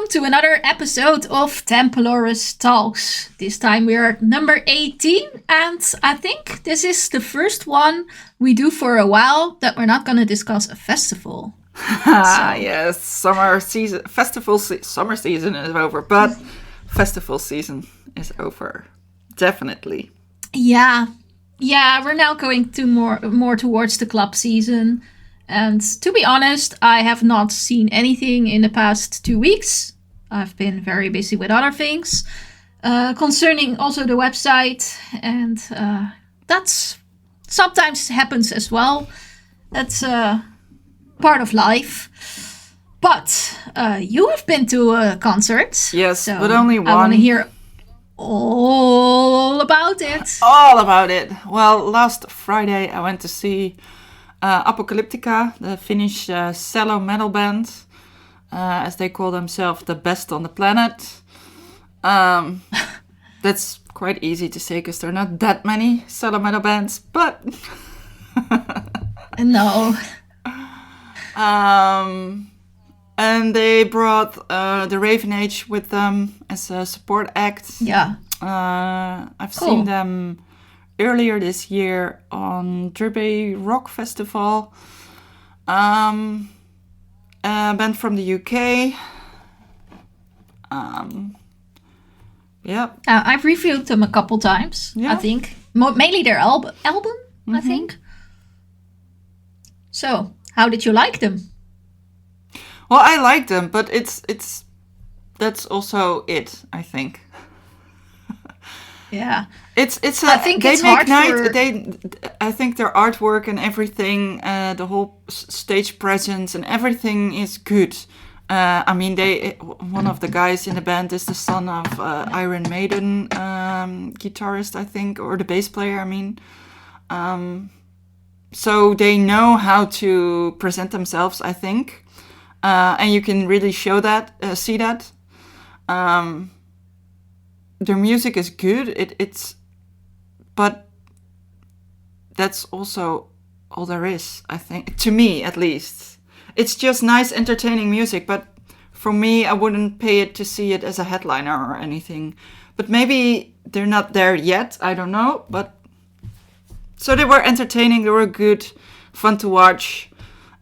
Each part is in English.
to another episode of Templars Talks. This time we are at number 18, and I think this is the first one we do for a while that we're not going to discuss a festival. Yes, summer season is over, but festival season is over, definitely. Yeah, we're now going to more towards the club season. And to be honest, I have not seen anything in the past 2 weeks. I've been very busy with other things concerning also the website. And that's sometimes happens as well. That's part of life. But you have been to a concert. Yes, so but only one. I want to hear all about it. All about it. Well, last Friday I went to see Apocalyptica, the Finnish cello metal band, as they call themselves, the best on the planet. That's quite easy to say because there are not that many cello metal bands, but No. And they brought the Raven Age with them as a support act. Yeah. I've seen them earlier this year on Derby Rock Festival. A band from the UK. I've reviewed them a couple times, I think. Mainly their album, I think. So, how did you like them? Well, I like them, but that's also it, I think. Yeah. It's I think they it's make hard I think their artwork and everything, the whole stage presence and everything is good. I mean, one of the guys in the band is the son of Iron Maiden guitarist, I think, or the bass player, I mean. So they know how to present themselves, I think. And you can really see that. Their music is good. But that's also all there is, I think, to me at least. It's just nice, entertaining music, but for me, I wouldn't pay it to see it as a headliner or anything. But maybe they're not there yet, I don't know. But so they were entertaining, they were good, fun to watch,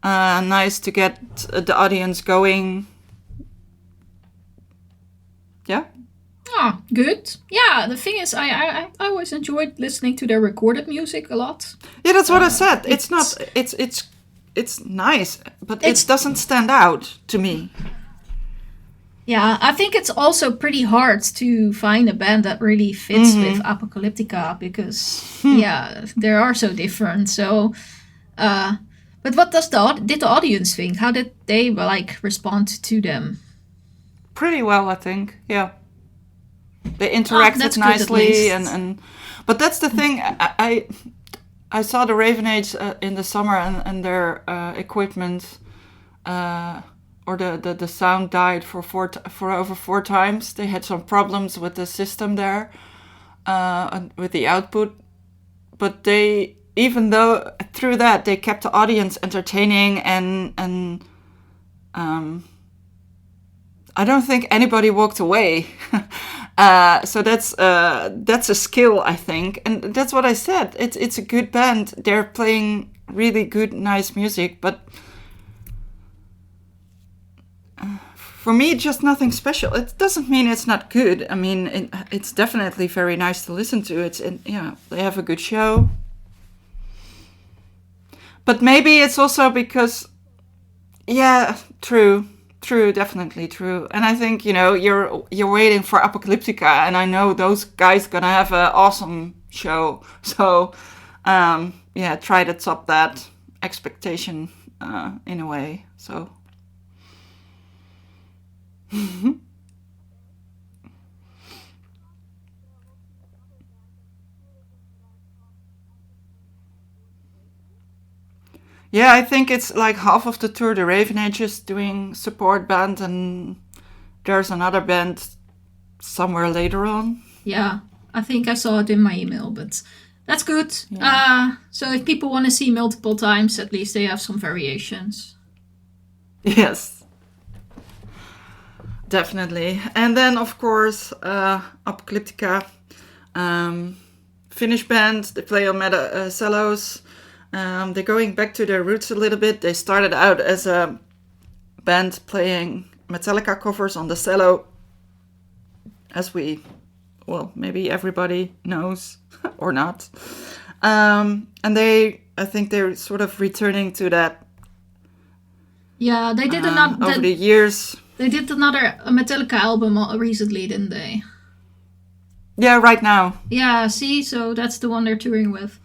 nice to get the audience going. Yeah. Oh, good. Yeah, the thing is, I always enjoyed listening to their recorded music a lot. Yeah, that's what I said. It's nice, but it doesn't stand out to me. Yeah, I think it's also pretty hard to find a band that really fits with Apocalyptica because, they are so different. So, but what did the audience think? How did they respond to them? Pretty well, I think. Yeah. They interacted nicely, but that's the thing. I saw the Raven Age in the summer, and their equipment or the sound died for over 4 times. They had some problems with the system there, with the output. But even though through that they kept the audience entertaining and I don't think anybody walked away. So that's a skill, I think, and that's what I said. It's a good band. They're playing really good, nice music, but for me, just nothing special. It doesn't mean it's not good. I mean, it's definitely very nice to listen to. They have a good show, but maybe it's also because, True, definitely true. And I think, you're waiting for Apocalyptica, and I know those guys gonna have an awesome show. So, try to top that expectation in a way. So. Yeah, I think it's like half of the tour, the Raven Age is doing support band, and there's another band somewhere later on. Yeah, I think I saw it in my email, but that's good. Yeah. So if people want to see multiple times, at least they have some variations. Yes. definitely. And then, of course, Apocalyptica, Finnish band. They play on cellos. They're going back to their roots a little bit. They started out as a band playing Metallica covers on the cello, as maybe everybody knows or not. And I think they're sort of returning to that. Yeah, they did over the years. They did another Metallica album recently, didn't they? Yeah, right now. Yeah, see, so that's the one they're touring with.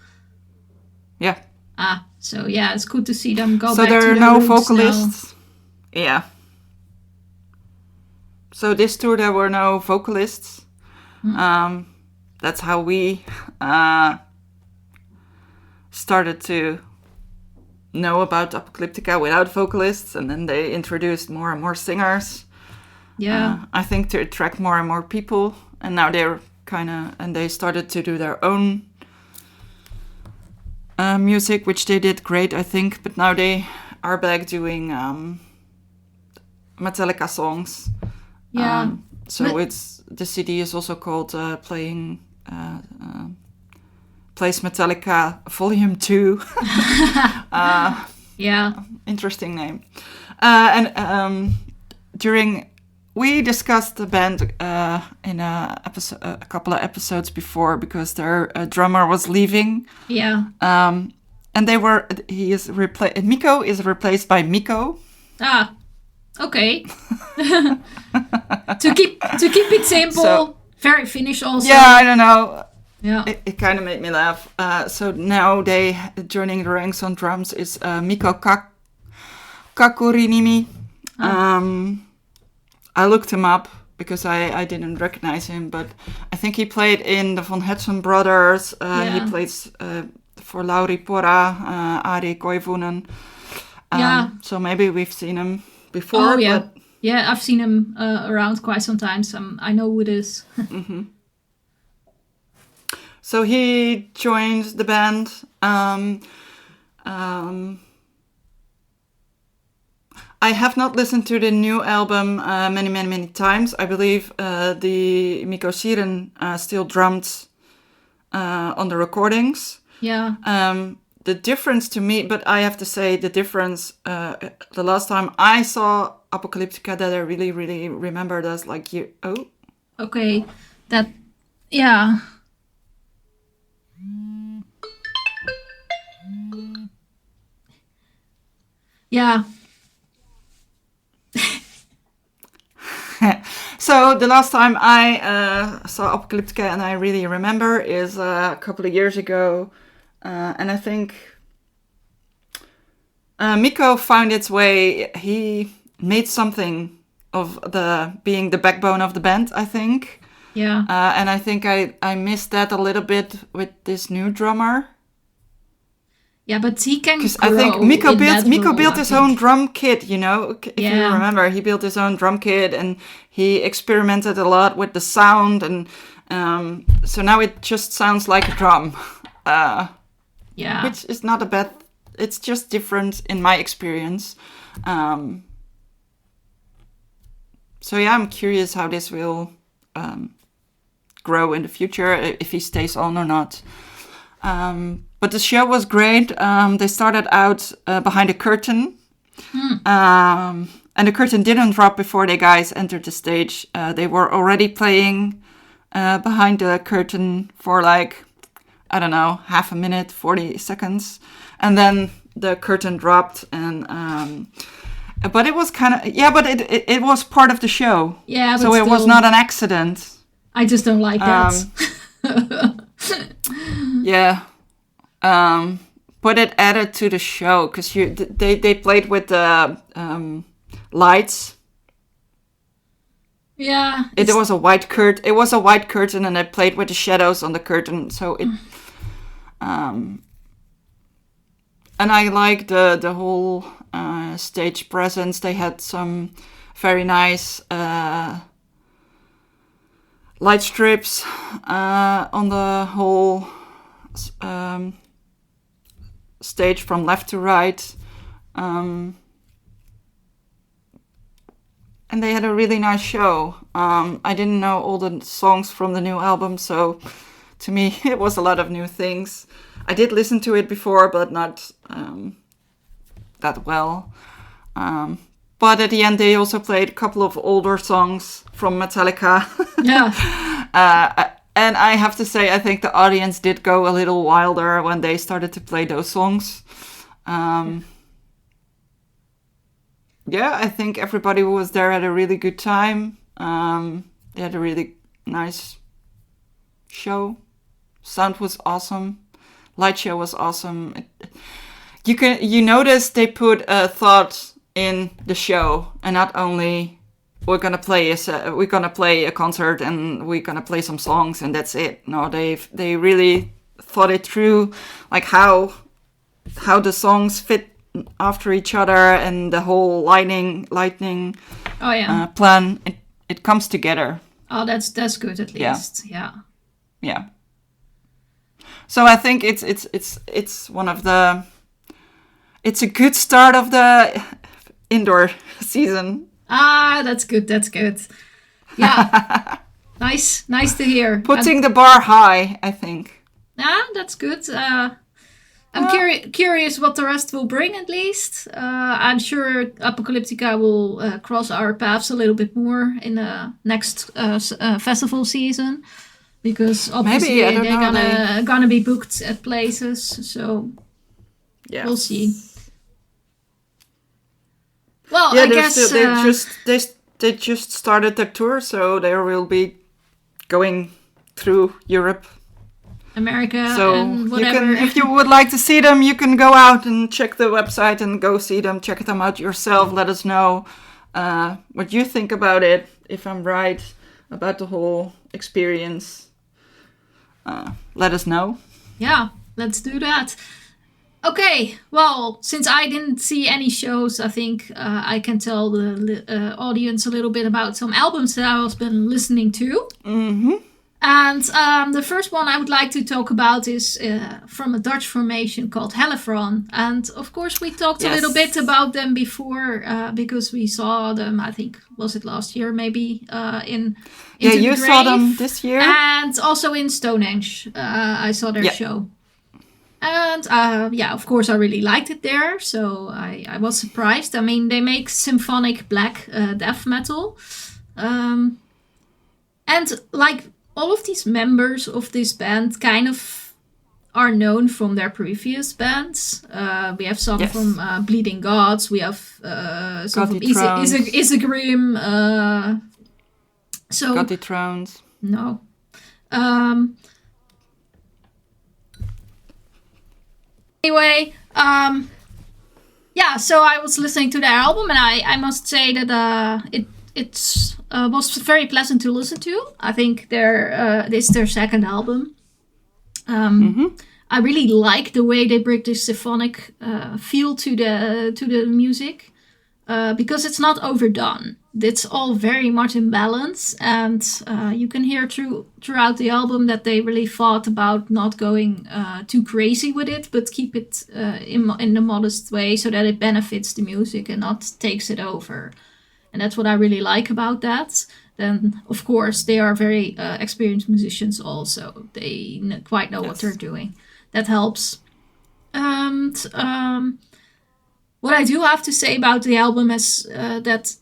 Yeah. So yeah, it's good to see them go back to So there are no vocalists. Now. Yeah. So this tour there were no vocalists. That's how we started to know about Apocalyptica without vocalists, and then they introduced more and more singers. Yeah. I think to attract more and more people, and now they're they started to do their own music, which they did great, I think. But now they are back doing Metallica songs. Yeah. The CD is also called Plays Metallica Volume 2. Yeah. Interesting name. We discussed the band in a couple of episodes before, because their drummer was leaving. Yeah. And Mikko is replaced by Mikko. Okay. to keep it simple, very Finnish also. Yeah, I don't know. Yeah. It kind of made me laugh. So now joining the ranks on drums is Mikko Kakurinimi. I looked him up because I didn't recognize him, but I think he played in the Von Hudson Brothers. He plays for Lauri Pora, Ari Koivunen. So maybe we've seen him before. Oh, yeah. But... Yeah, I've seen him around quite some time. I know who it is. Mm-hmm. So he joined the band. I have not listened to the new album many times. I believe the Mikko Siren still drummed on the recordings. Yeah. The difference to me, but I have to say the difference, the last time I saw Apocalyptica that I really, really remembered as Okay. Yeah. Yeah. So the last time I saw Apocalyptica and I really remember is a couple of years ago. And I think Mikko found its way. He made something of being the backbone of the band, I think. Yeah. And I think I missed that a little bit with this new drummer. Yeah, but he can grow. Because I think Mikko built his own drum kit, you know. If you remember, he built his own drum kit and he experimented a lot with the sound, and so now it just sounds like a drum. Which is not a bad. It's just different in my experience. So yeah, I'm curious how this will grow in the future, if he stays on or not. But the show was great. They started out behind a curtain. And the curtain didn't drop before the guys entered the stage. They were already playing behind the curtain for I don't know, half a minute, 40 seconds. And then the curtain dropped. But it was kind of... Yeah, but it was part of the show. Yeah, but so it was not an accident. I just don't like that. Yeah. But it added to the show because they played with the lights. Yeah. It was a white curtain. It was a white curtain, and they played with the shadows on the curtain. So it, and I like the whole stage presence. They had some very nice light strips on the whole stage from left to right. and they had a really nice show. I didn't know all the songs from the new album, so to me it was a lot of new things. I did listen to it before, but not that well. But at the end, they also played a couple of older songs from Metallica. Yeah. And I have to say, I think the audience did go a little wilder when they started to play those songs. Yeah, I think everybody who was there had a really good time. They had a really nice show. Sound was awesome. Light show was awesome. You notice they put a thought in the show, and not only we're gonna play a concert and we're gonna play some songs and that's it. No, they really thought it through, like how the songs fit after each other, and the whole lightning plan. It comes together. Oh, that's good at least. Yeah. So I think it's one of the. It's a good start of the indoor season. Ah, that's good. Yeah. Nice to hear. Putting the bar high, I think. Yeah, that's good. I'm curious what the rest will bring, at least. I'm sure Apocalyptica will cross our paths a little bit more in the next festival season, because obviously they're gonna be booked at places. So yeah, we'll see. Well, yeah, I guess they just started their tour, so they will be going through Europe, America, so and whatever. If you would like to see them, you can go out and check the website and go see them. Check them out yourself. Let us know what you think about it. If I'm right about the whole experience, let us know. Yeah, let's do that. Okay, well, since I didn't see any shows, I think I can tell the audience a little bit about some albums that I've been listening to. Mm-hmm. And the first one I would like to talk about is from a Dutch formation called Haliphron. And of course, we talked a little bit about them before because we saw them, I think, was it last year maybe, in Into the Grave. Saw them this year. And also in Stonehenge, I saw their show. And of course, I really liked it there, so I was surprised. I mean, they make symphonic black death metal. And like all of these members of this band kind of are known from their previous bands. We have some from Bleeding Gods, we have some from Isegrim. Got the Thrones. No. Anyway, so I was listening to their album, and I must say that it was very pleasant to listen to. I think this is their second album. I really like the way they bring this symphonic feel to the music, because it's not overdone. It's all very much in balance, and you can hear throughout the album that they really thought about not going too crazy with it, but keep it in a modest way so that it benefits the music and not takes it over. And that's what I really like about that. Then, of course, they are very experienced musicians also. They quite know what they're doing. That helps. And what I do have to say about the album is that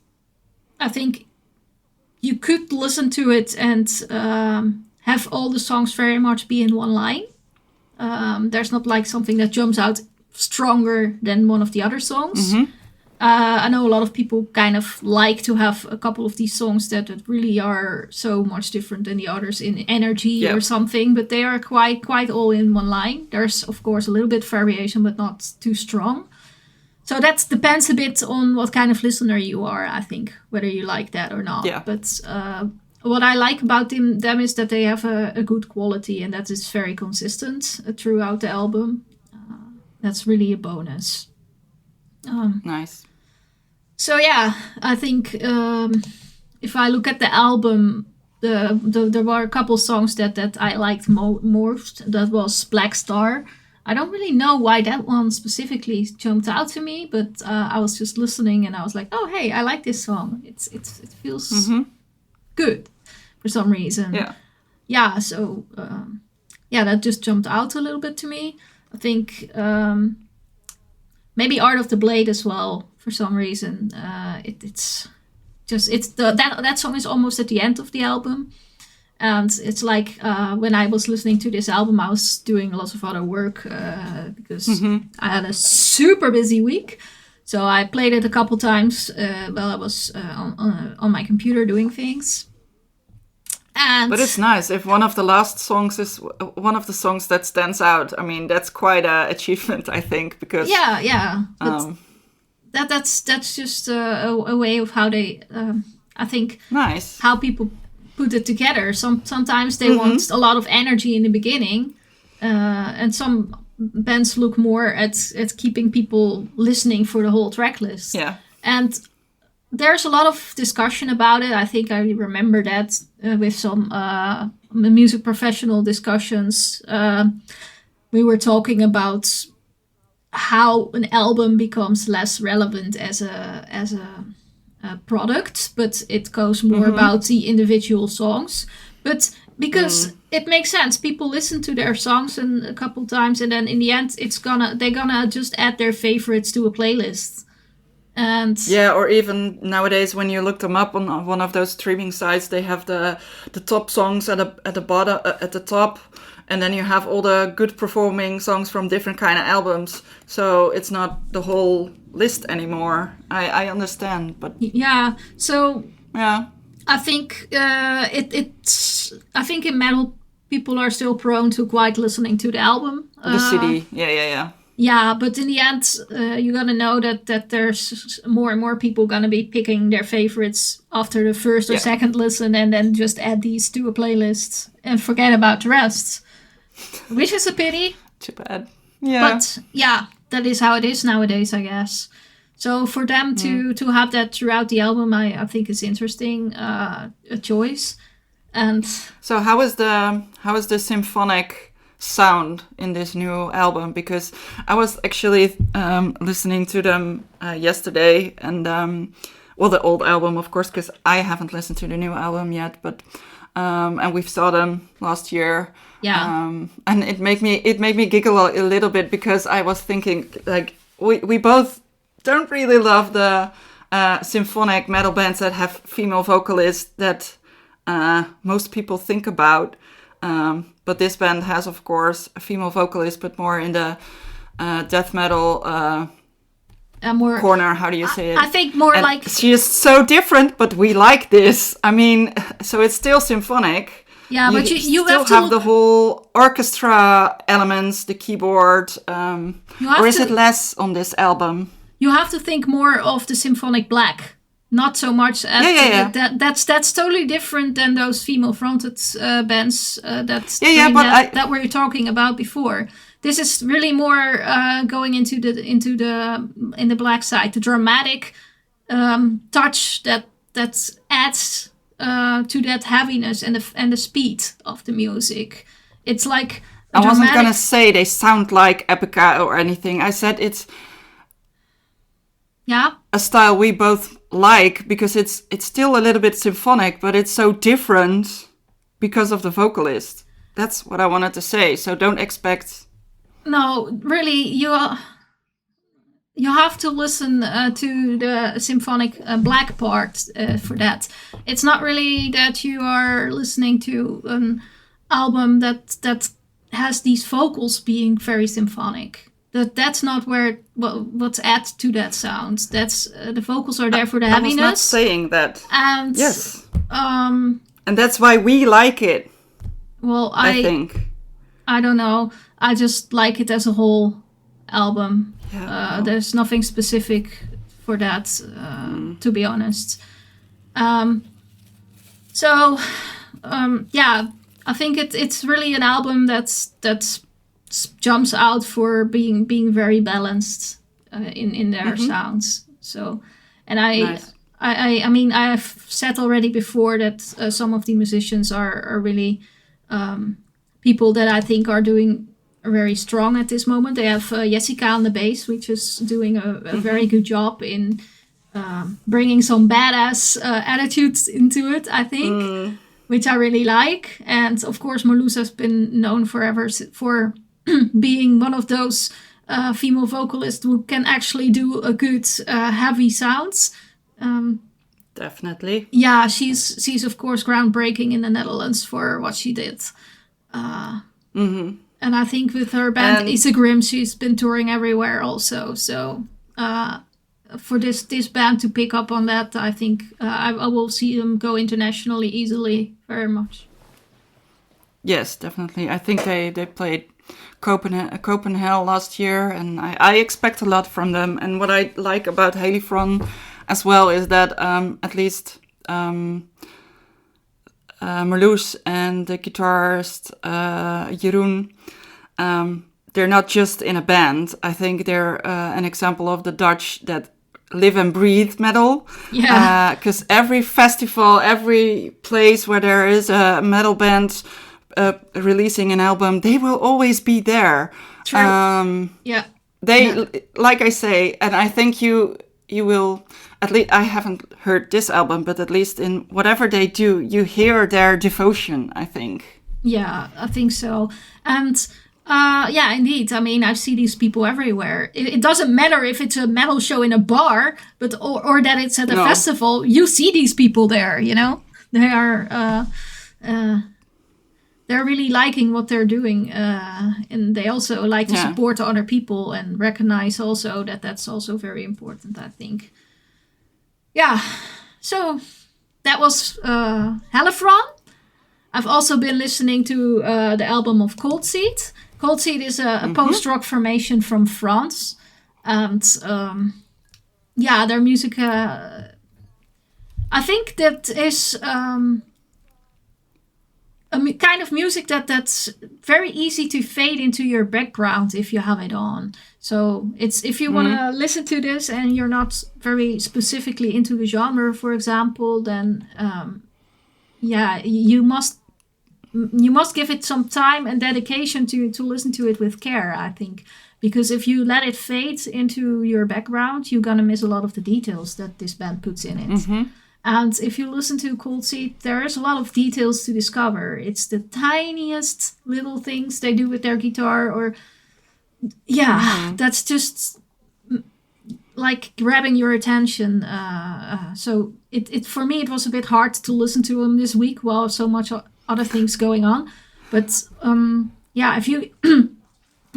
I think you could listen to it and have all the songs very much be in one line. There's not like something that jumps out stronger than one of the other songs. Mm-hmm. I know a lot of people kind of like to have a couple of these songs that really are so much different than the others in energy or something, but they are quite all in one line. There's, of course, a little bit variation, but not too strong. So that depends a bit on what kind of listener you are, I think, whether you like that or not. Yeah. But what I like about them is that they have a good quality, and that is very consistent throughout the album. That's really a bonus. Nice. So yeah, I think if I look at the album, there were a couple songs that I liked most. That was Black Star. I don't really know why that one specifically jumped out to me, but I was just listening and I was like, oh, hey, I like this song. It feels good for some reason. Yeah, so that just jumped out a little bit to me. I think maybe Art of the Blade as well for some reason. That song is almost at the end of the album. And it's like when I was listening to this album, I was doing lots of other work because I had a super busy week. So I played it a couple times while I was on my computer doing things. But it's nice if one of the last songs is one of the songs that stands out. I mean, that's quite an achievement, I think, because But that's just a way of how they, I think, how people put it together. Sometimes they want a lot of energy in the beginning, and some bands look more at keeping people listening for the whole track list. Yeah, and there's a lot of discussion about it. I think I remember that with some music professional discussions. We were talking about how an album becomes less relevant as a product, but it goes more about the individual songs. But because it makes sense, people listen to their songs a couple times, and then in the end, they're gonna just add their favorites to a playlist. And or even nowadays when you look them up on one of those streaming sites, they have the top songs at the bottom at the top, and then you have all the good performing songs from different kind of albums. So it's not the whole list anymore. I understand, but I think I think in metal people are still prone to quite listening to the album, the CD. Yeah, but in the end, you're gonna know that there's more and more people gonna be picking their favorites after the first or second listen, and then just add these to a playlist and forget about the rest, which is a pity. Too bad. Yeah. But that is how it is nowadays, I guess. So for them to have that throughout the album, I think is interesting, a choice. And so how is the symphonic sound in this new album? Because I was actually listening to them yesterday, and the old album, of course, because I haven't listened to the new album yet, but and we saw them last year. And it made me giggle a little bit, because I was thinking, like, we both don't really love the symphonic metal bands that have female vocalists that most people think about. But this band has, of course, a female vocalist, but more in the death metal more corner. How do you say it? I think more and like... She is so different, but we like this. I mean, so it's still symphonic. Yeah, but you still have the whole orchestra elements, the keyboard. Or is it less on this album? You have to think more of the symphonic black. Not so much as that's totally different than those female fronted bands that we were talking about before. This is really more going into the black side, the dramatic touch that adds to that heaviness and the speed of the music. It's like I wasn't gonna say they sound like Epica or anything. I said it's a style we both like, because it's still a little bit symphonic, but it's so different because of the vocalist. That's what I wanted to say. So don't expect... No, really, you have to listen to the symphonic black part for that. It's not really that you are listening to an album that has these vocals being very symphonic. That's not what's add to that sound. That's the vocals are there for the heaviness. I was not saying that. And yes. And that's why we like it. Well, I think. I don't know. I just like it as a whole album. Yeah, there's nothing specific for that, to be honest. I think it's really an album that's jumps out for being very balanced in their sounds. So, and I mean, I've said already before that some of the musicians are really people that I think are doing very strong at this moment. They have Jessica on the bass, which is doing a very good job in bringing some badass attitudes into it, I think, which I really like. And of course, Marlusa's been known forever for being one of those female vocalists who can actually do a good heavy sounds. Definitely. Yeah, she's of course groundbreaking in the Netherlands for what she did. And I think with her band Isegrim, she's been touring everywhere also. So for this band to pick up on that, I think I will see them go internationally easily, very much. Yes, definitely. I think they played Copenhagen last year, and I expect a lot from them. And what I like about Haliphron as well is that at least Marloes and the guitarist Jeroen, they're not just in a band. I think they're an example of the Dutch that live and breathe metal. Yeah. Because every festival, every place where there is a metal band releasing an album, they will always be there. True. Like I say, and I think you will, at least I haven't heard this album, but at least in whatever they do, you hear their devotion, I think. Yeah, I think so. And yeah, indeed. I mean, I see these people everywhere. It doesn't matter if it's a metal show in a bar, but or that it's at a festival. You see these people there, you know? They are they're really liking what they're doing, and they also like to support other people and recognize also that that's also very important, I think. Yeah, so that was Haliphron. I've also been listening to the album of Cold Seed. Cold Seed is a post-rock formation from France. And their music, I think that is a kind of music that's very easy to fade into your background if you have it on. So it's if you want to listen to this and you're not very specifically into the genre, for example, then you must give it some time and dedication to listen to it with care, I think. Because if you let it fade into your background, you're going to miss a lot of the details that this band puts in it. Mm-hmm. And if you listen to Cold Seed, there is a lot of details to discover. It's the tiniest little things they do with their guitar, or that's just like grabbing your attention. So it for me, it was a bit hard to listen to them this week while so much other things going on. But if you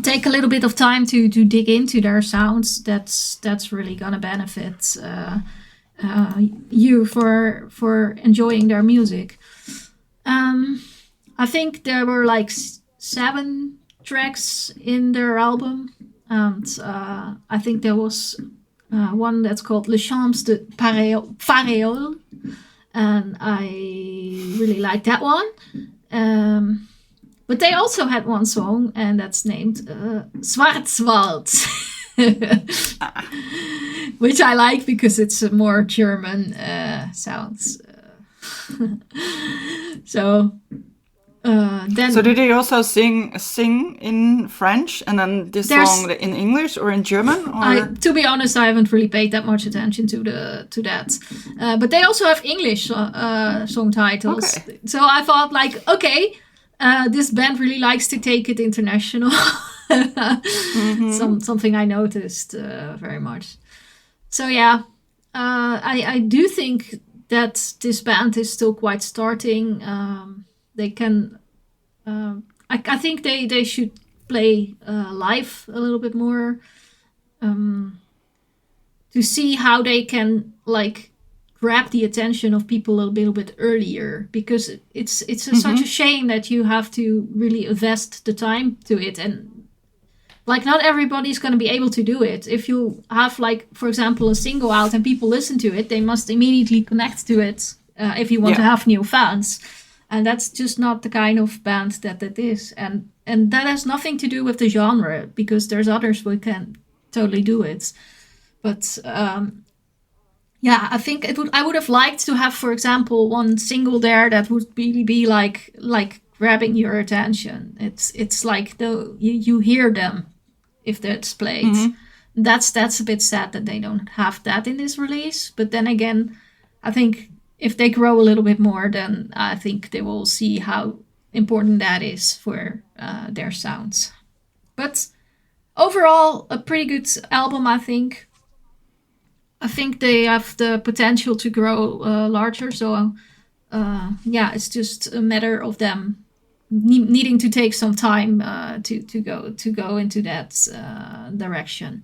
take a little bit of time to dig into their sounds, that's really gonna benefit you for enjoying their music. I think there were like 7 tracks in their album, and I think there was one that's called Le Champs de Faréole, and I really like that one. But they also had one song, and that's named Schwarzwald. Which I like because it's a more German sounds. So did they also sing in French and then this song in English or in German? Or? To be honest, I haven't really paid that much attention to that. But they also have English song titles. Okay. So I thought, like, okay, this band really likes to take it international. Something I noticed very much. So yeah, I do think that this band is still quite starting. They can, I think they should play live a little bit more to see how they can like grab the attention of people a little bit earlier, because it's such a shame that you have to really invest the time to it, and like not everybody's going to be able to do it. If you have, like, for example, a single out and people listen to it, they must immediately connect to it if you want to have new fans. And that's just not the kind of band that is. And that has nothing to do with the genre, because there's others who can totally do it. But I think I would have liked to have, for example, one single there that would really be like grabbing your attention. It's like you hear them if that's played. That's a bit sad that they don't have that in this release. But then again, I think if they grow a little bit more, then I think they will see how important that is for their sounds. But overall, a pretty good album, I think. I think they have the potential to grow larger. So, it's just a matter of them needing to take some time to go into that direction.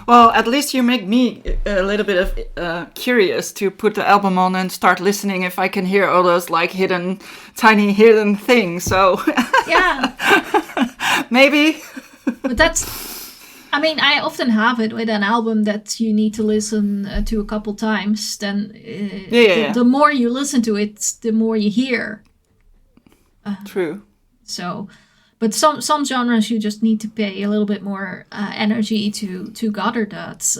Well, at least you make me a little bit of curious to put the album on and start listening if I can hear all those like tiny hidden things. So yeah, maybe. But I often have it with an album that you need to listen to a couple times. Then the more you listen to it, the more you hear. True. So. But some genres you just need to pay a little bit more energy to gather that.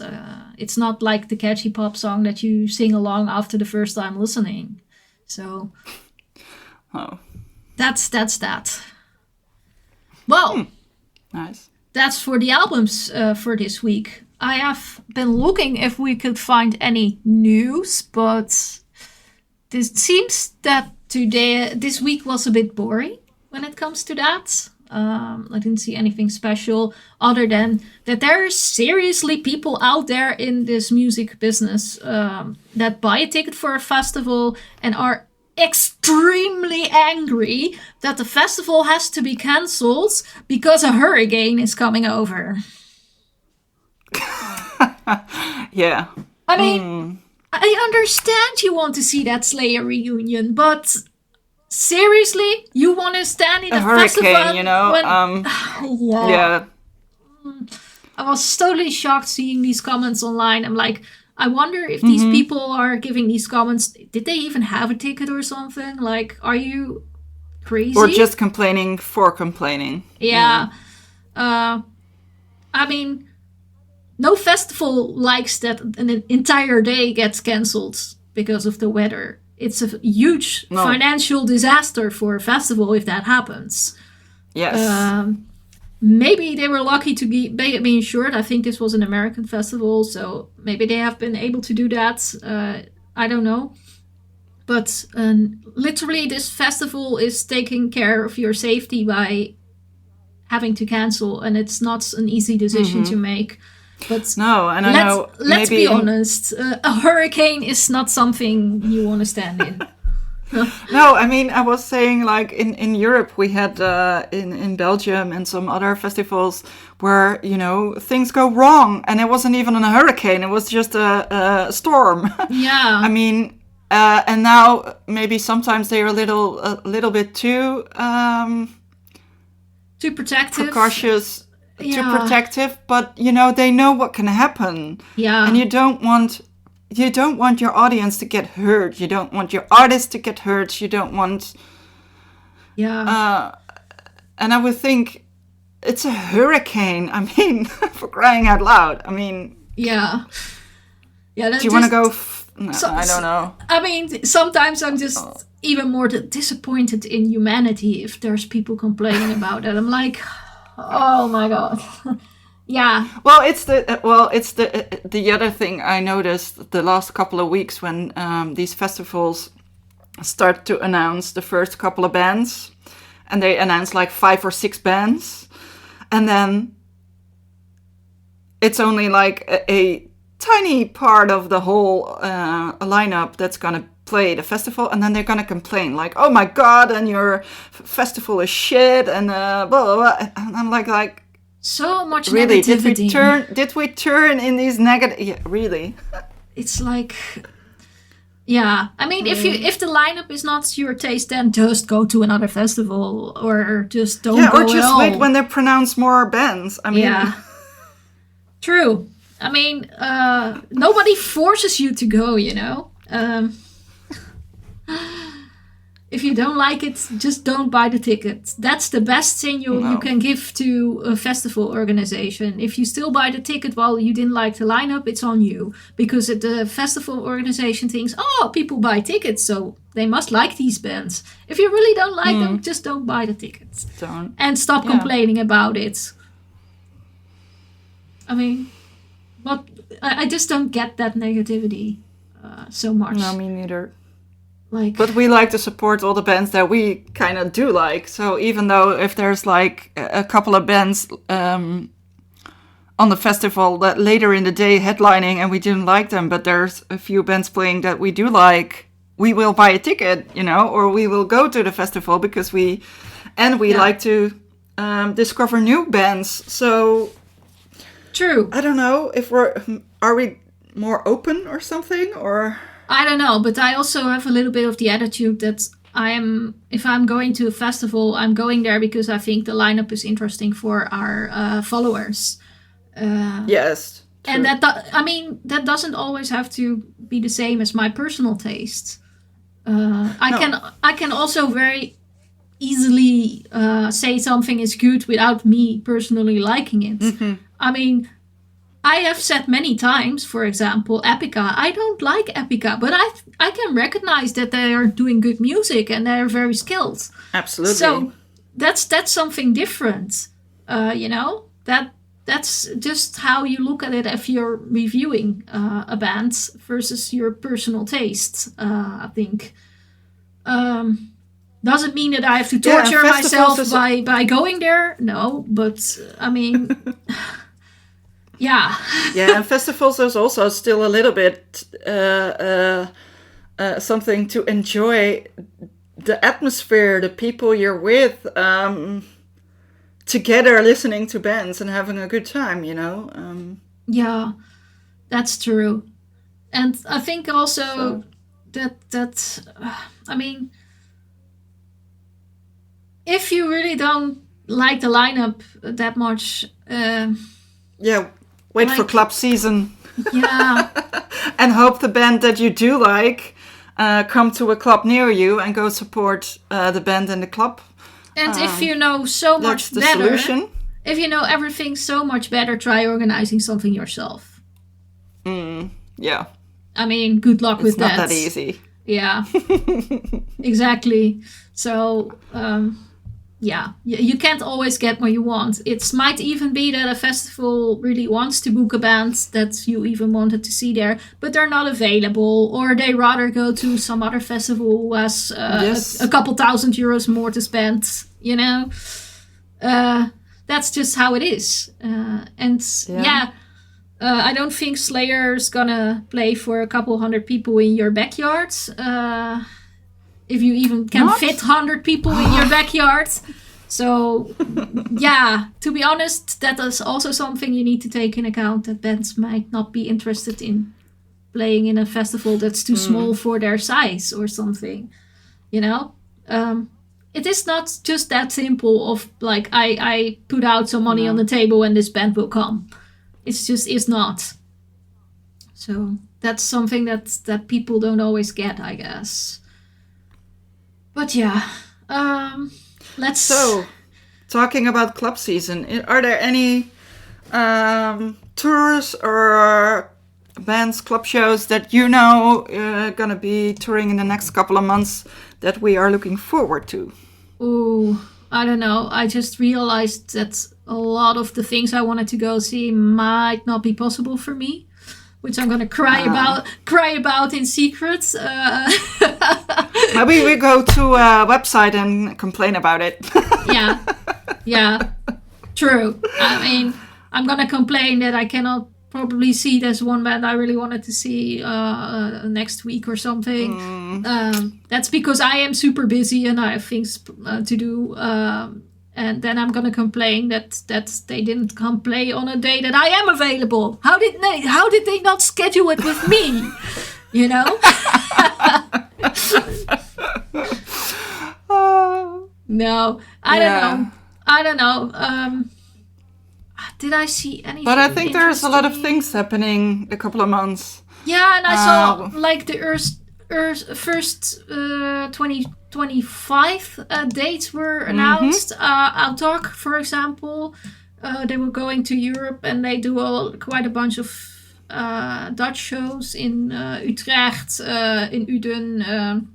It's not like the catchy pop song that you sing along after the first time listening. So, that's that. Well, nice. That's for the albums for this week. I have been looking if we could find any news, but it seems that this week was a bit boring when it comes to that. I didn't see anything special other than that there are seriously people out there in this music business that buy a ticket for a festival and are extremely angry that the festival has to be cancelled because a hurricane is coming over. Yeah. I mean, I understand you want to see that Slayer reunion, but seriously, you want to stand in a hurricane, festival? You know? Yeah. I was totally shocked seeing these comments online. I'm like, I wonder if these people are giving these comments. Did they even have a ticket or something? Like, are you crazy? Or just complaining for complaining? Yeah. I mean, no festival likes that an entire day gets cancelled because of the weather. It's a huge financial disaster for a festival if that happens. Yes. Maybe they were lucky to be insured. I think this was an American festival, so maybe they have been able to do that. I don't know. But literally, this festival is taking care of your safety by having to cancel, and it's not an easy decision to make. But no, and let's be honest. A hurricane is not something you want to stand in. No, I mean, I was saying like in Europe we had in Belgium and some other festivals where, you know, things go wrong and it wasn't even a hurricane, it was just a storm. Yeah. I mean, and now maybe sometimes they're a little bit too protective. Precautious, too protective, but you know, they know what can happen. Yeah. And you don't want your audience to get hurt. You don't want your artists to get hurt. You don't want... Yeah. And I would think it's a hurricane. I mean, for crying out loud. I mean... Yeah. Yeah. Do you want to go... No, I don't know. I mean, sometimes I'm just even more disappointed in humanity if there's people complaining about it. I'm like, oh my God. Yeah. Well, it's the other thing I noticed the last couple of weeks when these festivals start to announce the first couple of bands, and they announce like 5 or 6 bands, and then it's only like a tiny part of the whole lineup that's gonna play the festival, and then they're gonna complain like, "Oh my God, and your festival is shit," and blah blah blah. And I'm like. So much really, negativity. Did we turn in these negative? Yeah, really. It's like, yeah. I mean, if the lineup is not your taste, then just go to another festival or just don't go or just at all. wait when they pronounce more bands. I mean, yeah. True. I mean, nobody forces you to go. You know. If you don't like it, just don't buy the ticket. That's the best thing you can give to a festival organization. If you still buy the ticket while you didn't like the lineup, it's on you. Because the festival organization thinks, oh, people buy tickets, so they must like these bands. If you really don't like them, just don't buy the tickets. And stop complaining about it. I mean, I just don't get that negativity so much. No, me neither. But we like to support all the bands that we kind of do like. So even though if there's like a couple of bands on the festival that later in the day headlining and we didn't like them, but there's a few bands playing that we do like, we will buy a ticket, or we will go to the festival because we like to discover new bands. So true. I don't know if are we more open or something, or I don't know, but I also have a little bit of the attitude that if I'm going to a festival, I'm going there because I think the lineup is interesting for our followers. Yes. True. And that doesn't always have to be the same as my personal taste. I can also very easily say something is good without me personally liking it. Mm-hmm. I mean, I have said many times, for example, Epica. I don't like Epica, but I can recognize that they are doing good music and they're very skilled. Absolutely. So that's something different. That's just how you look at it if you're reviewing a band versus your personal taste. I think doesn't mean that I have to torture myself by going there. No, but I mean. Yeah. Yeah, and festivals is also still a little bit something to enjoy the atmosphere, the people you're with, together listening to bands and having a good time, Yeah, that's true. And I think also that I mean, if you really don't like the lineup that much... Wait for club season. Yeah. And hope the band that you do like come to a club near you and go support the band in the club. And if you know so much better... That's the solution. If you know everything so much better, try organizing something yourself. Yeah. I mean, good luck with that. It's not that easy. Yeah. Exactly. So... yeah, you can't always get what you want. It might even be that a festival really wants to book a band that you even wanted to see there, but they're not available, or they rather go to some other festival who has a couple €1,000 more to spend, That's just how it is. I don't think Slayer's gonna play for a couple hundred people in your backyard. If you even can fit 100 people in your backyard. So, yeah, to be honest, that is also something you need to take in account, that bands might not be interested in playing in a festival that's too small for their size or something, It is not just that simple of, like, I put out some money on the table and this band will come. It's not. So, that's something that people don't always get, I guess. But yeah, let's... So, talking about club season, are there any tours or bands, club shows that gonna be touring in the next couple of months that we are looking forward to? Ooh, I don't know. I just realized that a lot of the things I wanted to go see might not be possible for me, which I'm gonna cry about in secret. Maybe we go to a website and complain about it. Yeah, true. I mean, I'm gonna complain that I cannot probably see there's one band I really wanted to see next week or something. That's because I am super busy and I have things to do. And then I'm gonna complain that they didn't come play on a day that I am available. How did they not schedule it with me? No, I don't know. Did I see anything? But I think there's a lot of things happening a couple of months. Yeah, and I saw like the Earth first 2020 25 dates were announced. Talk, for example, they were going to Europe, and they do quite a bunch of Dutch shows in Utrecht, in Uden,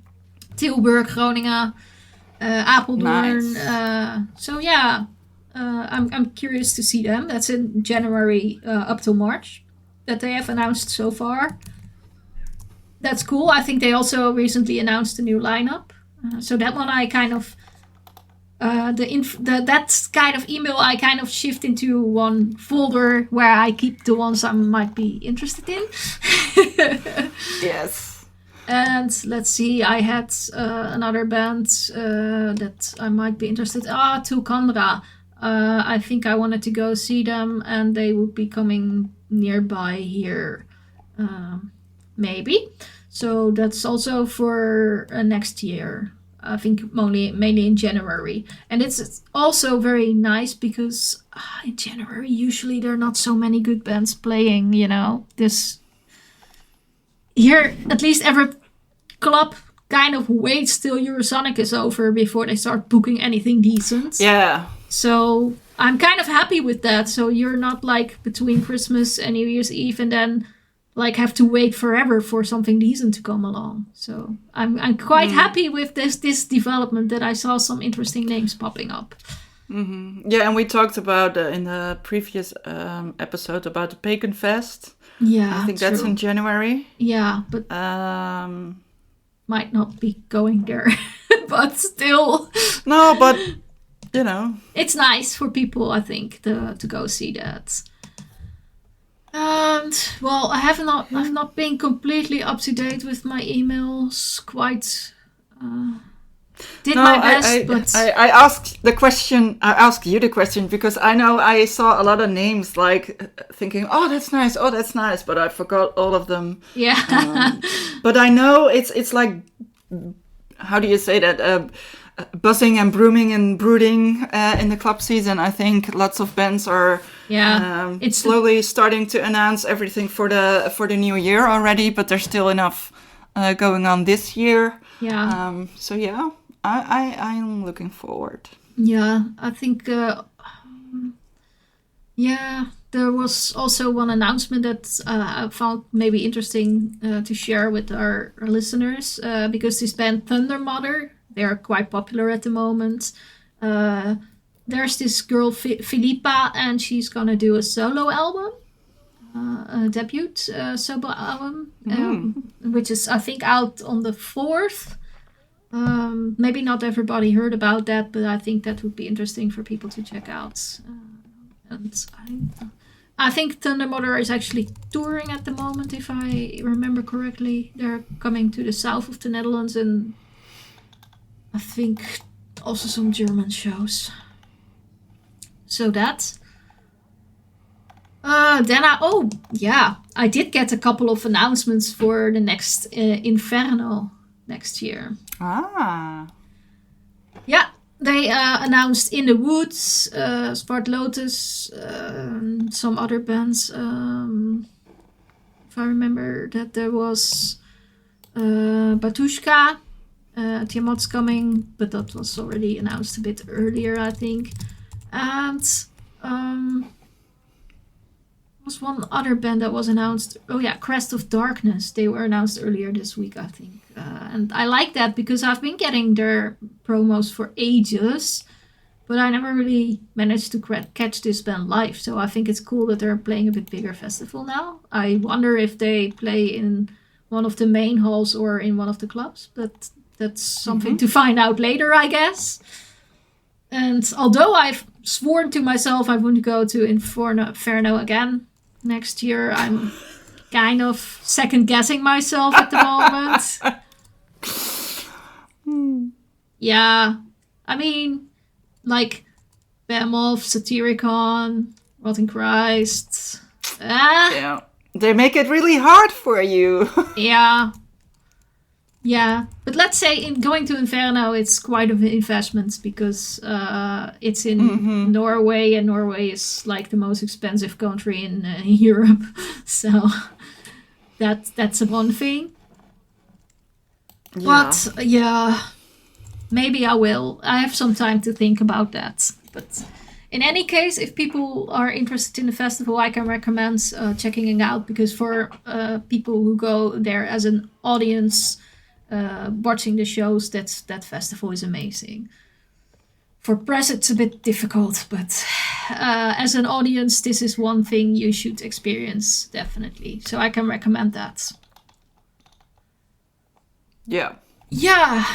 Tilburg, Groningen, Apeldoorn. Nice. So yeah, I'm curious to see them. That's in January up till March that they have announced so far. That's cool. I think they also recently announced a new lineup. So that one I kind of that kind of email I kind of shift into one folder where I keep the ones I might be interested in. Yes. And let's see, I had another band that I might be interested in. Tulkandra. I think I wanted to go see them, and they would be coming nearby here, maybe. So that's also for next year. I think mainly in January. And it's also very nice because in January usually there are not so many good bands playing, Here, at least every club kind of waits till Eurosonic is over before they start booking anything decent. Yeah. So I'm kind of happy with that. So you're not like between Christmas and New Year's Eve and then like have to wait forever for something decent to come along. So I'm quite happy with this development that I saw some interesting names popping up. Mm-hmm. Yeah, and we talked about in the previous episode about the Pagan Fest. Yeah, I think that's in January. Yeah, but might not be going there, but still. No, but it's nice for people, I think, to go see that. And well, I've not been completely up to date with my emails. Quite my best, but I asked the question. I asked you the question because I know I saw a lot of names, like thinking, "Oh, that's nice," but I forgot all of them. Yeah. But I know it's like, how do you say that? Buzzing and brooming and brooding in the club season. I think lots of bands are it's slowly starting to announce everything for the new year already, but there's still enough going on this year. Yeah. So yeah, I'm looking forward. Yeah, I think there was also one announcement that I found maybe interesting to share with our listeners because this band Thunder Mother, they're quite popular at the moment. There's this girl, Philippa, and she's going to do a solo album, a debut solo album, which is, I think, out on the 4th. Maybe not everybody heard about that, but I think that would be interesting for people to check out. And I think Thunder Mother is actually touring at the moment, if I remember correctly. They're coming to the south of the Netherlands and I think also some German shows. So that. Then I did get a couple of announcements for the next Inferno next year. Yeah, they announced In the Woods, Spart Lotus, some other bands. If I remember that there was Batushka. Tiamat's coming, but that was already announced a bit earlier, I think. And was one other band that was announced. Oh yeah, Crest of Darkness. They were announced earlier this week, I think. And I like that because I've been getting their promos for ages, but I never really managed to catch this band live. So I think it's cool that they're playing a bit bigger festival now. I wonder if they play in one of the main halls or in one of the clubs, but that's something to find out later, I guess. And although I've sworn to myself I wouldn't go to Inferno again next year, I'm kind of second-guessing myself at the moment. Yeah. I mean, like Behemoth, Satyricon, Rotten Christ. Yeah. They make it really hard for you. Yeah. Yeah, but let's say in going to Inferno, it's quite an investment because it's in Norway, and Norway is like the most expensive country in Europe. So that's one thing. Yeah. But yeah, maybe I will. I have some time to think about that. But in any case, if people are interested in the festival, I can recommend checking it out, because for people who go there as an audience watching the shows, that festival is amazing. For press, it's a bit difficult, but as an audience, this is one thing you should experience, definitely. So I can recommend that. Yeah. Yeah.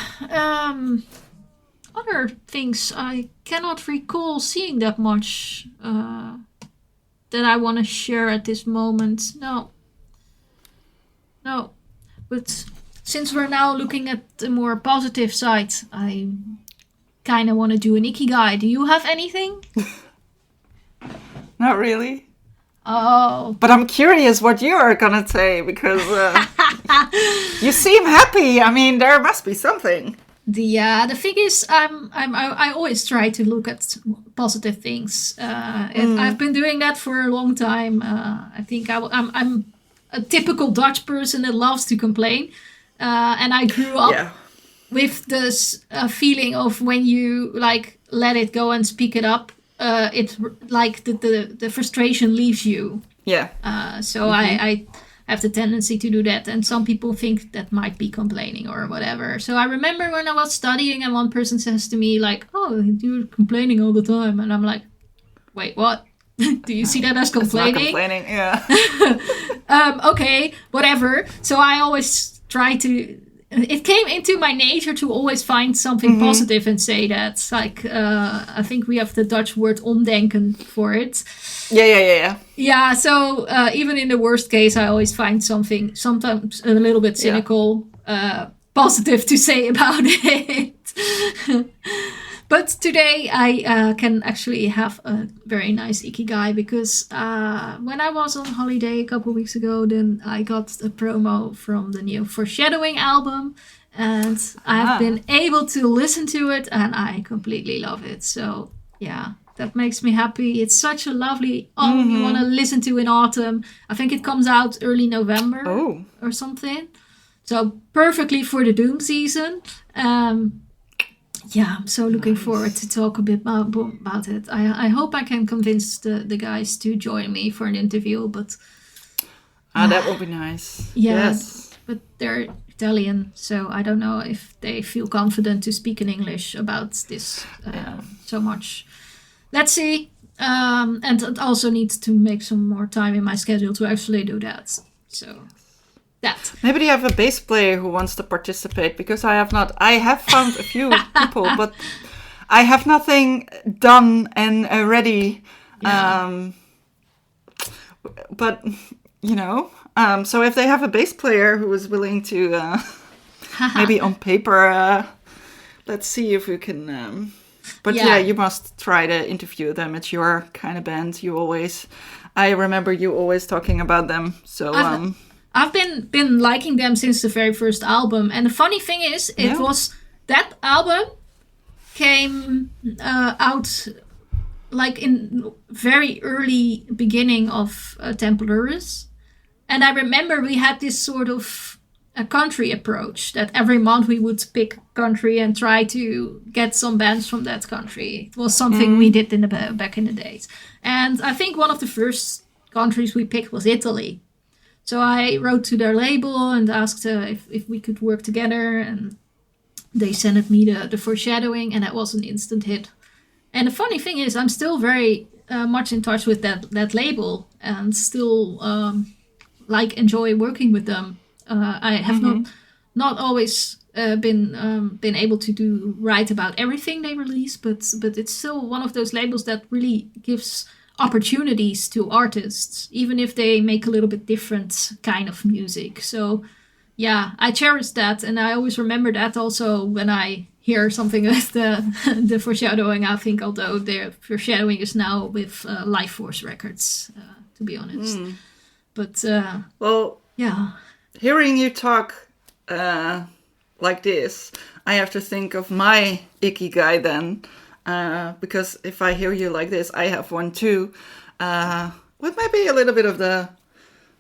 Other things I cannot recall seeing that much that I want to share at this moment. No. But since we're now looking at the more positive side, I kind of want to do an ikigai. Do you have anything? Not really. Oh. But I'm curious what you are gonna say, because you seem happy. I mean, there must be something. The thing is, I always try to look at positive things. I've been doing that for a long time. I think I'm a typical Dutch person that loves to complain, and I grew up with this feeling of when you like let it go and speak it up, it's like the frustration leaves you. Yeah. So I have the tendency to do that, and some people think that might be complaining or whatever. So I remember when I was studying and one person says to me like, "Oh, you're complaining all the time," and I'm like, "Wait, what? Do you see that as complaining?" It's not complaining, yeah. Okay, whatever. So I always try to. It came into my nature to always find something positive and say that. Like, I think we have the Dutch word omdenken for it. Yeah. Yeah, so even in the worst case, I always find something, sometimes a little bit cynical, positive to say about it. But today I can actually have a very nice ikigai, because when I was on holiday a couple of weeks ago, then I got a promo from the new Foreshadowing album, and I've been able to listen to it, and I completely love it. So yeah, that makes me happy. It's such a lovely album you want to listen to in autumn. I think it comes out early November or something. So perfectly for the Doom season. Yeah, I'm so looking forward to talk a bit about it. I hope I can convince the guys to join me for an interview, but... that would be nice. Yeah, yes. But they're Italian, so I don't know if they feel confident to speak in English about this so much. Let's see. And it also needs to make some more time in my schedule to actually do that. So... that. Maybe you have a bass player who wants to participate, because I have not. I have found a few people, but I have nothing done and ready. Yeah. But so if they have a bass player who is willing to, maybe on paper, let's see if we can. But you must try to interview them. It's your kind of band. I remember you always talking about them. So. I've been liking them since the very first album. And the funny thing is, it was that album came out like in very early beginning of Templaris. And I remember we had this sort of a country approach that every month we would pick country and try to get some bands from that country. It was something we did back in the days. And I think one of the first countries we picked was Italy. So I wrote to their label and asked if we could work together, and they sent me the Foreshadowing, and that was an instant hit. And the funny thing is, I'm still very much in touch with that label, and still enjoy working with them. I have not always been able to write about everything they release, but it's still one of those labels that really gives opportunities to artists, even if they make a little bit different kind of music. So yeah, I cherish that, and I always remember that also when I hear something with the Foreshadowing. I think, although their Foreshadowing is now with Life Force Records, to be honest. But hearing you talk like this, I have to think of my ikigai then. Because if I hear you like this, I have one too. With maybe a little bit of the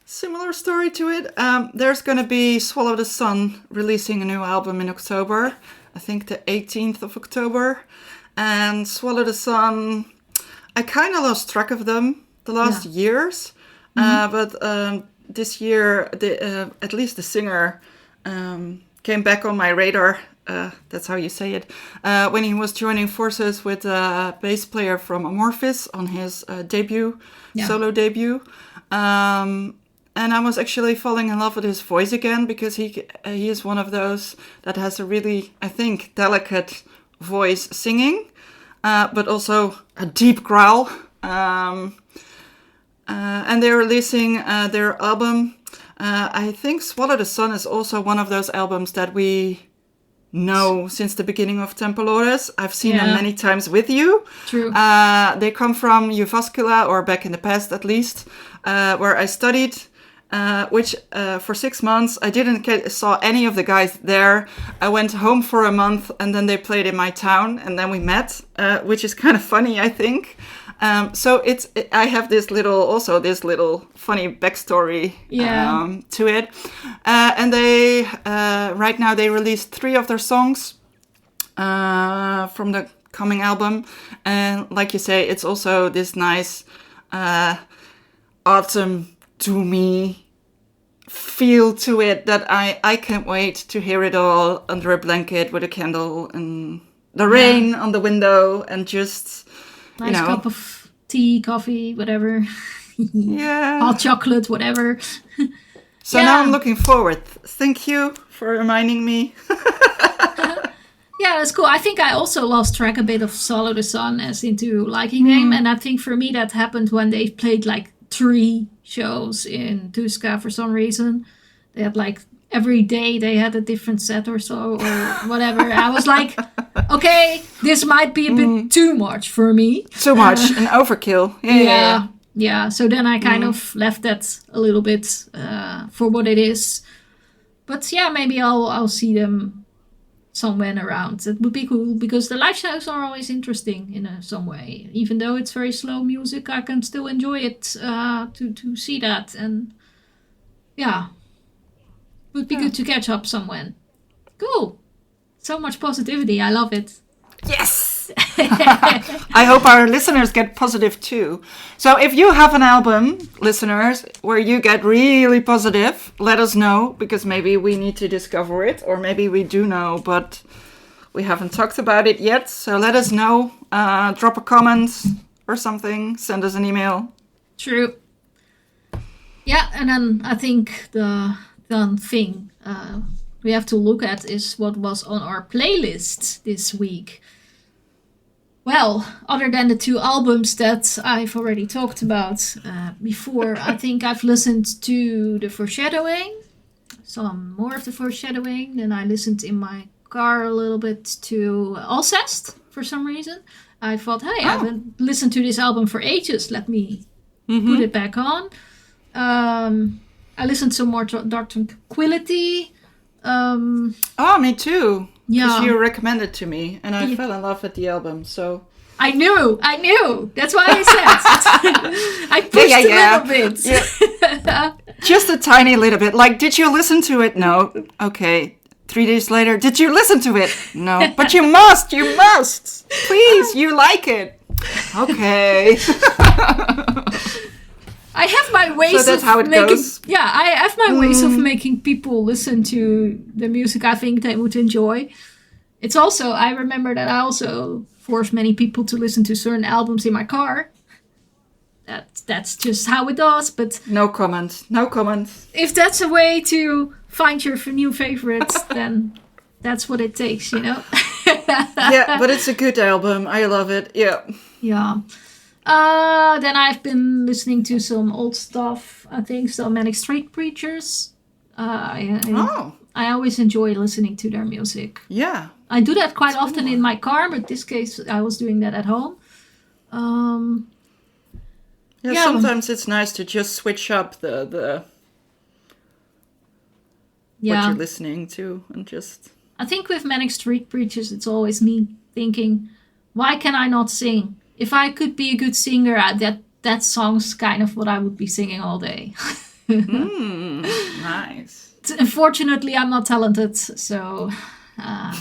similar story to it. There's going to be Swallow the Sun releasing a new album in October. I think the 18th of October. And Swallow the Sun, I kind of lost track of them the last years. But this year, at least the singer came back on my radar. That's how you say it. When he was joining forces with a bass player from Amorphis on his solo debut. And I was actually falling in love with his voice again, because he is one of those that has a really, I think, delicate voice singing, but also a deep growl. And they're releasing their album. I think Swallow the Sun is also one of those albums that we know since the beginning of Templores. I've seen them many times with you. True. They come from Uvascula, or back in the past at least, where I studied, which for 6 months I didn't saw any of the guys there. I went home for a month, and then they played in my town, and then we met, which is kind of funny, I think. So I have this little funny backstory to it. And they right now they released 3 of their songs from the coming album, and like you say, it's also this nice autumn doomy feel to it that I can't wait to hear it all under a blanket with a candle and the rain on the window, and just nice cup of tea, coffee, whatever. Hot chocolate, whatever. So now I'm looking forward. Thank you for reminding me. Yeah, that's cool. I think I also lost track a bit of Swallow the Sun as into liking them. And I think for me that happened when they played like 3 shows in Tuska for some reason. They had like every day they had a different set or so or whatever. I was like, okay, this might be a bit too much for me. Too much, an overkill. Yeah. So then I kind of left that a little bit for what it is. But yeah, maybe I'll see them somewhere around. It would be cool, because the live shows are always interesting in some way. Even though it's very slow music, I can still enjoy it to see that. And yeah, it would be good to catch up somewhere. Cool. So much positivity. I love it. Yes! I hope our listeners get positive too. So if you have an album, listeners, where you get really positive, let us know, because maybe we need to discover it, or maybe we do know, but we haven't talked about it yet. So let us know. Drop a comment or something. Send us an email. True. Yeah, and then I think the thing we have to look at is what was on our playlist this week. Well, other than the 2 albums that I've already talked about before, I think I've listened to The Foreshadowing, some more of The Foreshadowing. Then I listened in my car a little bit to Alcest for some reason. I thought, hey, I haven't listened to this album for ages. Let me put it back on. I listened some more to Dark Tranquility. Me too. Yeah. Because you recommended to me, and I fell in love with the album, so... I knew. That's why I said. I pushed a little bit. Yeah. Just a tiny little bit. Like, did you listen to it? No. Okay. 3 days later, did you listen to it? No. But you must. Please, you like it. Okay. I have my ways so that's how it goes. Yeah, I have my ways of making people listen to the music I think they would enjoy. It's also, I remember that I also force many people to listen to certain albums in my car. That's just how it does, but... No comment. If that's a way to find your new favorites, then that's what it takes, you know? Yeah, but it's a good album. I love it. Yeah. Yeah. Then I've been listening to some old stuff. I think some Manic Street Preachers. I always enjoy listening to their music. Yeah. I do that quite often in my car, but this case I was doing that at home. Sometimes it's nice to just switch up the what you're listening to and just... I think with Manic Street Preachers, it's always me thinking, why can I not sing? If I could be a good singer, that song's kind of what I would be singing all day. Nice. Unfortunately, I'm not talented, so No.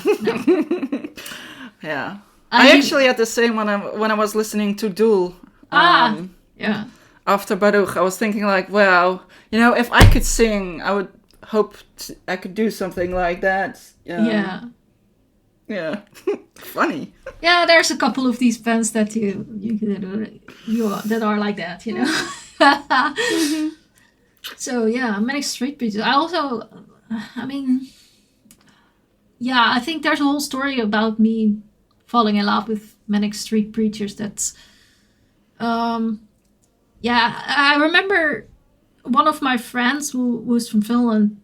Yeah. I actually had the same when I was listening to Duel. Yeah. After Baruch, I was thinking like, wow, if I could sing, I would hope I could do something like that. Yeah. Yeah. Funny. Yeah, there's a couple of these bands that you that are like that, Mm-hmm. So yeah, Manic Street Preachers. I think there's a whole story about me falling in love with Manic Street Preachers. That's, I remember one of my friends who was from Finland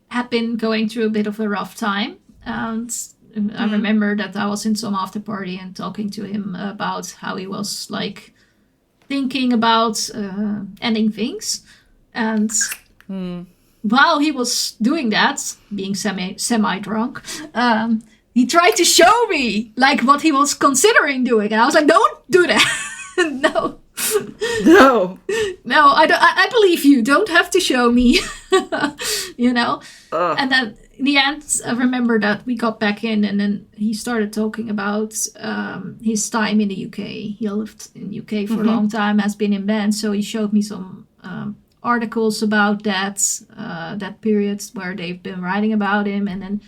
had been going through a bit of a rough time, and I remember that I was in some after party and talking to him about how he was like thinking about ending things, and while he was doing that, being semi drunk, he tried to show me like what he was considering doing, and I was like, "Don't do that, no." No, I believe you. Don't have to show me, And then in the end, I remember that we got back in, and then he started talking about his time in the UK. He lived in the UK for a long time, has been in bands, so he showed me some articles about that period where they've been writing about him, and then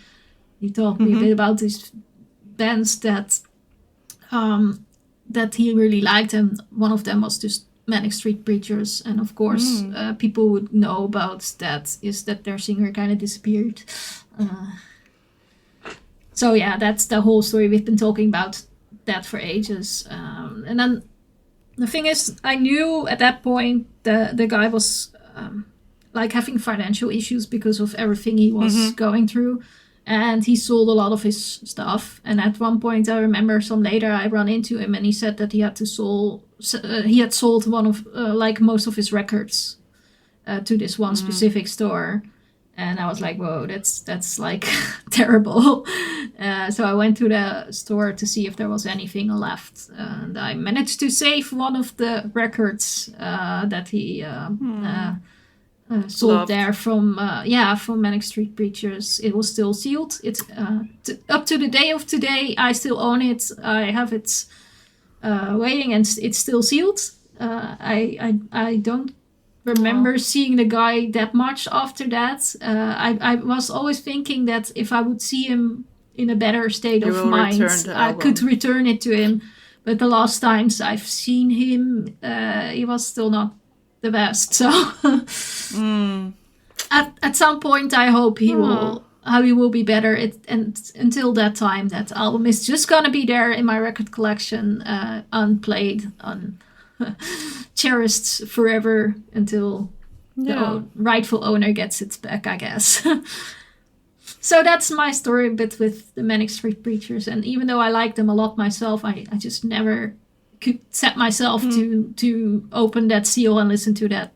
he told me a bit about these bands that he really liked, and one of them was just Manic Street Preachers, and of course people would know about that is that their singer kind of disappeared. So yeah, that's the whole story. We've been talking about that for ages, and then the thing is, I knew at that point the guy was like having financial issues because of everything he was going through. And he sold a lot of his stuff. And at one point, I remember some later, I ran into him, and he said that he had sold one of like most of his records to this one specific store. And I was like, whoa, that's like terrible. So I went to the store to see if there was anything left, and I managed to save one of the records that he sold there from Manic Street Preachers. It was still sealed. It's up to the day of today. I still own it. I have it waiting, and it's still sealed. I don't remember seeing the guy that much after that. I was always thinking that if I would see him in a better state of mind, I could return it to him. But the last times I've seen him, he was still not the best. So at some point, I hope he will be better. And until that time, that album is just gonna be there in my record collection, unplayed, cherished forever until the rightful owner gets it back, I guess. So that's my story a bit with the Manic Street Preachers. And even though I like them a lot myself, I just never could set myself to open that seal and listen to that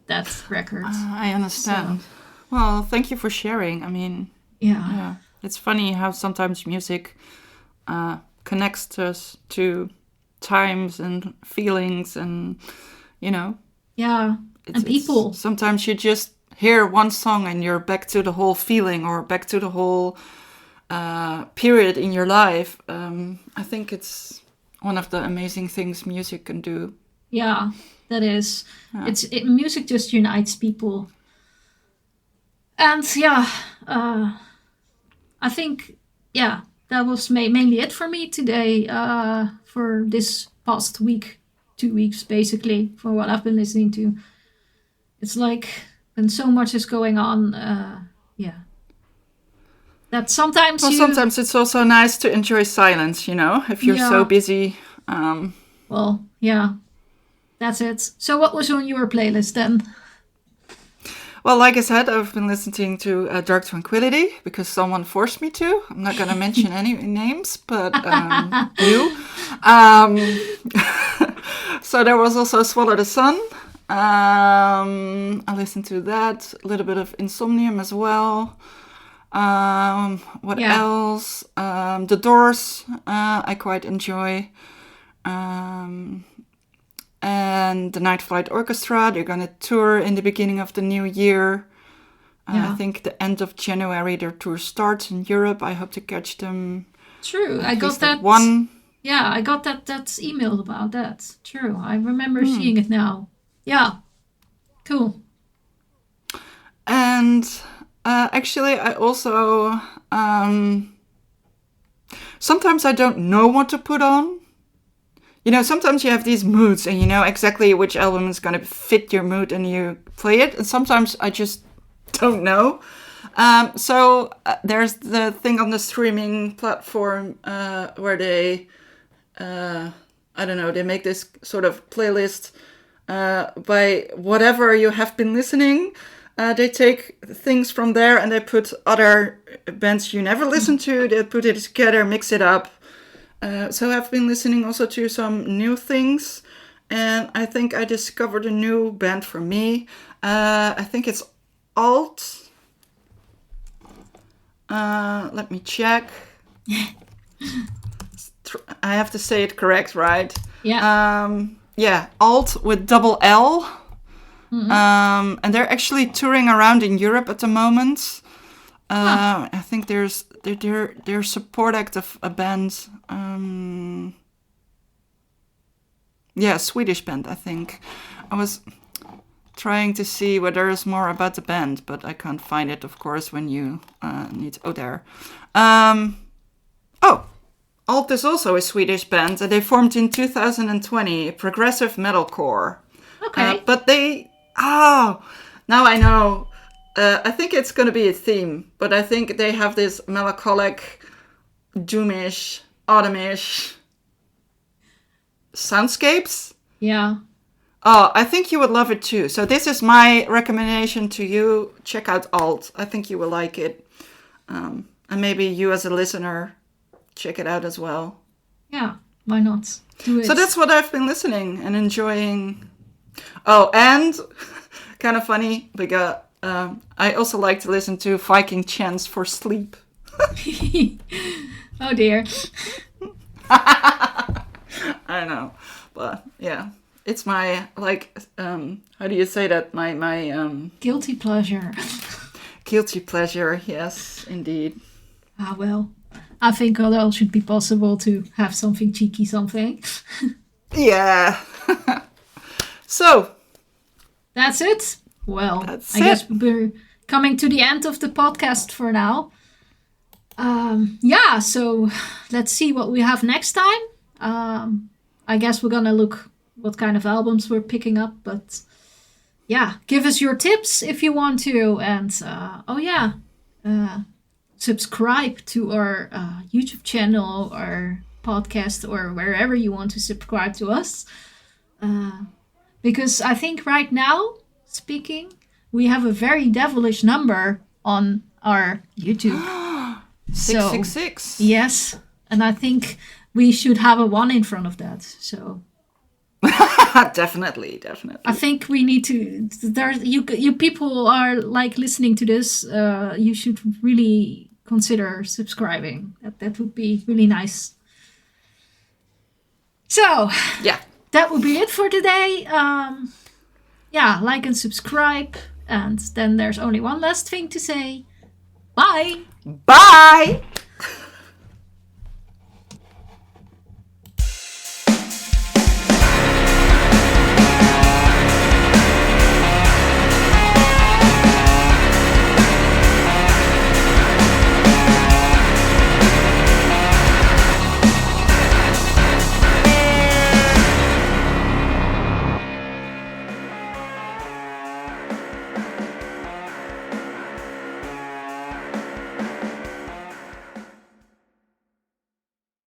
record. I understand. So, well, thank you for sharing. I mean, yeah. It's funny how sometimes music connects us to times and feelings, and and people. Sometimes you just hear one song and you're back to the whole feeling, or back to the whole period in your life. I think it's one of the amazing things music can do. Yeah, that is. Music just unites people. And I think that was mainly it for me today, for this past week, 2 weeks basically, for what I've been listening to. It's like when so much is going on, that sometimes sometimes it's also nice to enjoy silence, if you're so busy. Well, yeah, that's it. So what was on your playlist then? Well, like I said, I've been listening to Dark Tranquillity because someone forced me to. I'm not going to mention any names, but you. So there was also Swallow the Sun. I listened to that. A little bit of Insomnium as well. What else? The Doors, I quite enjoy. And the Night Flight Orchestra, they're going to tour in the beginning of the new year. I think the end of January their tour starts in Europe. I hope to catch them. True, I got that one. Yeah, I got that email about that. True, I remember seeing it now. Yeah, cool. And actually, I also sometimes I don't know what to put on. You know, sometimes you have these moods and you know exactly which album is going to fit your mood and you play it. And sometimes I just don't know. So there's the thing on the streaming platform where they, I don't know, they make this sort of playlist by whatever you have been listening. They take things from there and they put other bands you never listened to. They put it together, mix it up. So I've been listening also to some new things. And I think I discovered a new band for me. I think it's Alt. Let me check. I have to say it correct, right? Yeah. Alt with double L. Mm-hmm. And they're actually touring around in Europe at the moment. I think they're support act of a band. Swedish band, I think. I was trying to see whether there's more about the band, but I can't find it, of course, when you need... Oh, there. Alt is also a Swedish band. They formed in 2020, progressive metalcore. Okay. But they... now I know. I think it's going to be a theme, but I think they have this melancholic, doomish, autumnish soundscapes. Yeah. Oh, I think you would love it too. So this is my recommendation to you. Check out Alt. I think you will like it. And maybe you as a listener, check it out as well. Yeah, why not? Do it. So that's what I've been listening and enjoying. Oh, and kind of funny, because I also like to listen to Viking chants for sleep. Oh dear. I know, but yeah, it's my how do you say that? My guilty pleasure. Guilty pleasure, yes, indeed. Ah well, I think it all should be possible to have something cheeky, something. Yeah. So that's it. Well, I guess we're coming to the end of the podcast for now. So let's see what we have next time. I guess we're gonna look what kind of albums we're picking up, but yeah, give us your tips if you want to, and subscribe to our YouTube channel or podcast or wherever you want to subscribe to us. Because I think right now, speaking, we have a very devilish number on our YouTube. 666. Yes, and I think we should have a 1 in front of that. So definitely. I think we need to. You people are like listening to this. You should really consider subscribing. That would be really nice. So yeah, that would be it for today. Like and subscribe, and then there's only one last thing to say. Bye. Bye.